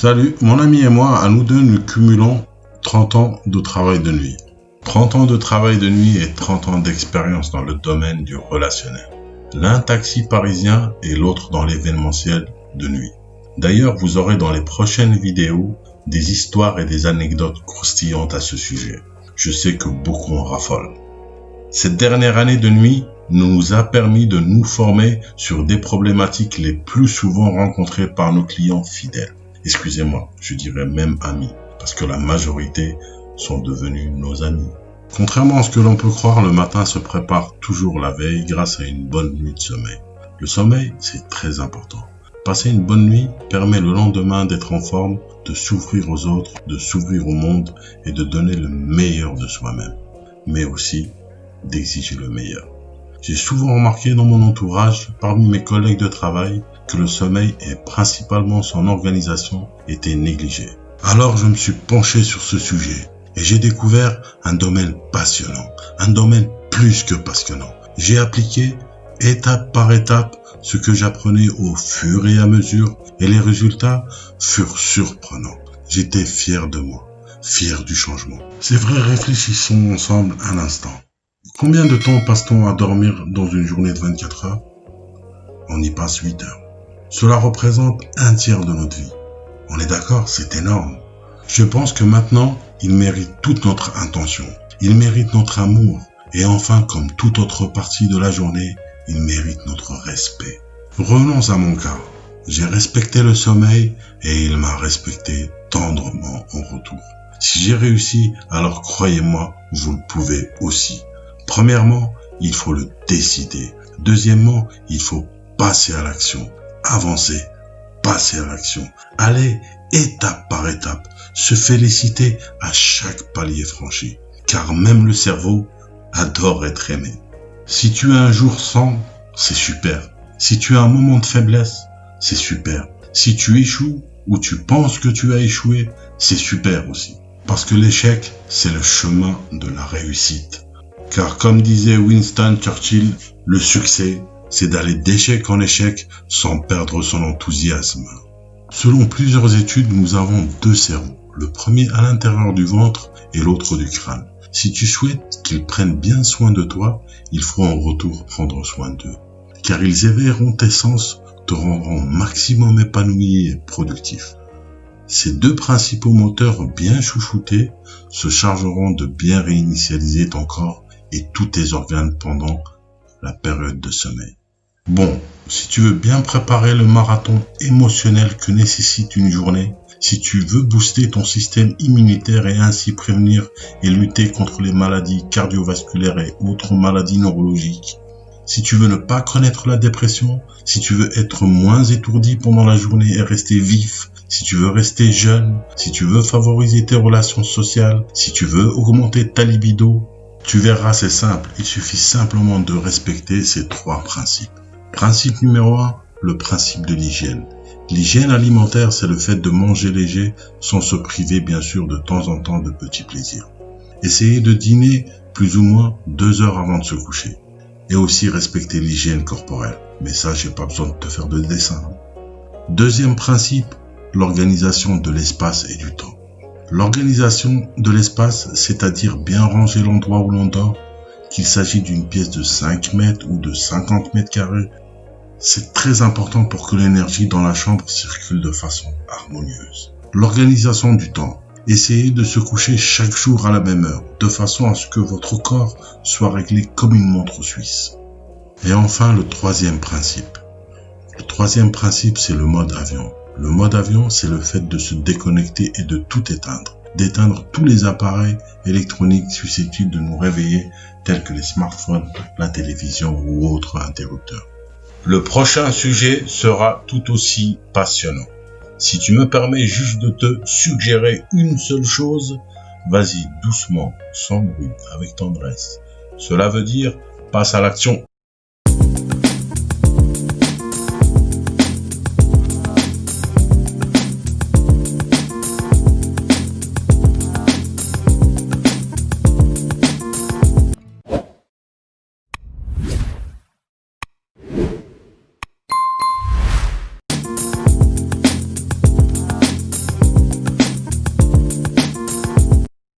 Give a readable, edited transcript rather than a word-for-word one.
Salut, mon ami et moi, à nous deux, nous cumulons 30 ans de travail de nuit. 30 ans de travail de nuit et 30 ans d'expérience dans le domaine du relationnel. L'un taxi parisien et l'autre dans l'événementiel de nuit. D'ailleurs, vous aurez dans les prochaines vidéos des histoires et des anecdotes croustillantes à ce sujet. Je sais que beaucoup en raffolent. Cette dernière année de nuit nous a permis de nous former sur des problématiques les plus souvent rencontrées par nos clients fidèles. Excusez-moi, je dirais même amis, parce que la majorité sont devenus nos amis. Contrairement à ce que l'on peut croire, le matin se prépare toujours la veille grâce à une bonne nuit de sommeil. Le sommeil, c'est très important. Passer une bonne nuit permet le lendemain d'être en forme, de s'ouvrir aux autres, de s'ouvrir au monde et de donner le meilleur de soi-même, mais aussi d'exiger le meilleur. J'ai souvent remarqué dans mon entourage, parmi mes collègues de travail, que le sommeil et principalement son organisation étaient négligés. Alors je me suis penché sur ce sujet et j'ai découvert un domaine passionnant, un domaine plus que passionnant. J'ai appliqué étape par étape ce que j'apprenais au fur et à mesure et les résultats furent surprenants. J'étais fier de moi, fier du changement. C'est vrai, réfléchissons ensemble un instant. Combien de temps passe-t-on à dormir dans une journée de 24 heures? On y passe 8 heures. Cela représente un tiers de notre vie. On est d'accord, c'est énorme. Je pense que maintenant, il mérite toute notre attention. Il mérite notre amour. Et enfin, comme toute autre partie de la journée, il mérite notre respect. Revenons à mon cas. J'ai respecté le sommeil et il m'a respecté tendrement en retour. Si j'ai réussi, alors croyez-moi, vous le pouvez aussi. Premièrement, il faut le décider. Deuxièmement, il faut passer à l'action. Avancer, passer à l'action. Aller étape par étape. Se féliciter à chaque palier franchi. Car même le cerveau adore être aimé. Si tu as un jour sans, c'est super. Si tu as un moment de faiblesse, c'est super. Si tu échoues ou tu penses que tu as échoué, c'est super aussi. Parce que l'échec, c'est le chemin de la réussite. Car comme disait Winston Churchill, le succès, c'est d'aller d'échec en échec sans perdre son enthousiasme. Selon plusieurs études, nous avons deux cerveaux. Le premier à l'intérieur du ventre et l'autre du crâne. Si tu souhaites qu'ils prennent bien soin de toi, il faut en retour prendre soin d'eux. Car ils éveilleront tes sens, te rendront maximum épanoui et productif. Ces deux principaux moteurs bien chouchoutés se chargeront de bien réinitialiser ton corps et tous tes organes pendant la période de sommeil. Bon, si tu veux bien préparer le marathon émotionnel que nécessite une journée, si tu veux booster ton système immunitaire et ainsi prévenir et lutter contre les maladies cardiovasculaires et autres maladies neurologiques, si tu veux ne pas connaître la dépression, si tu veux être moins étourdi pendant la journée et rester vif, si tu veux rester jeune, si tu veux favoriser tes relations sociales, si tu veux augmenter ta libido, tu verras, c'est simple, il suffit simplement de respecter ces trois principes. Principe numéro 1, le principe de l'hygiène. L'hygiène alimentaire, c'est le fait de manger léger sans se priver bien sûr de temps en temps de petits plaisirs. Essayez de dîner plus ou moins 2 heures avant de se coucher. Et aussi respecter l'hygiène corporelle. Mais ça, j'ai pas besoin de te faire de dessin. Deuxième principe, l'organisation de l'espace et du temps. L'organisation de l'espace, c'est-à-dire bien ranger l'endroit où l'on dort, qu'il s'agit d'une pièce de 5 mètres ou de 50 mètres carrés, c'est très important pour que l'énergie dans la chambre circule de façon harmonieuse. L'organisation du temps. Essayez de se coucher chaque jour à la même heure, de façon à ce que votre corps soit réglé comme une montre suisse. Et enfin, le troisième principe. Le troisième principe, c'est le mode avion. Le mode avion, c'est le fait de se déconnecter et de tout éteindre. D'éteindre tous les appareils électroniques susceptibles de nous réveiller, tels que les smartphones, la télévision ou autres interrupteurs. Le prochain sujet sera tout aussi passionnant. Si tu me permets juste de te suggérer une seule chose, vas-y doucement, sans bruit, avec tendresse. Cela veut dire, passe à l'action.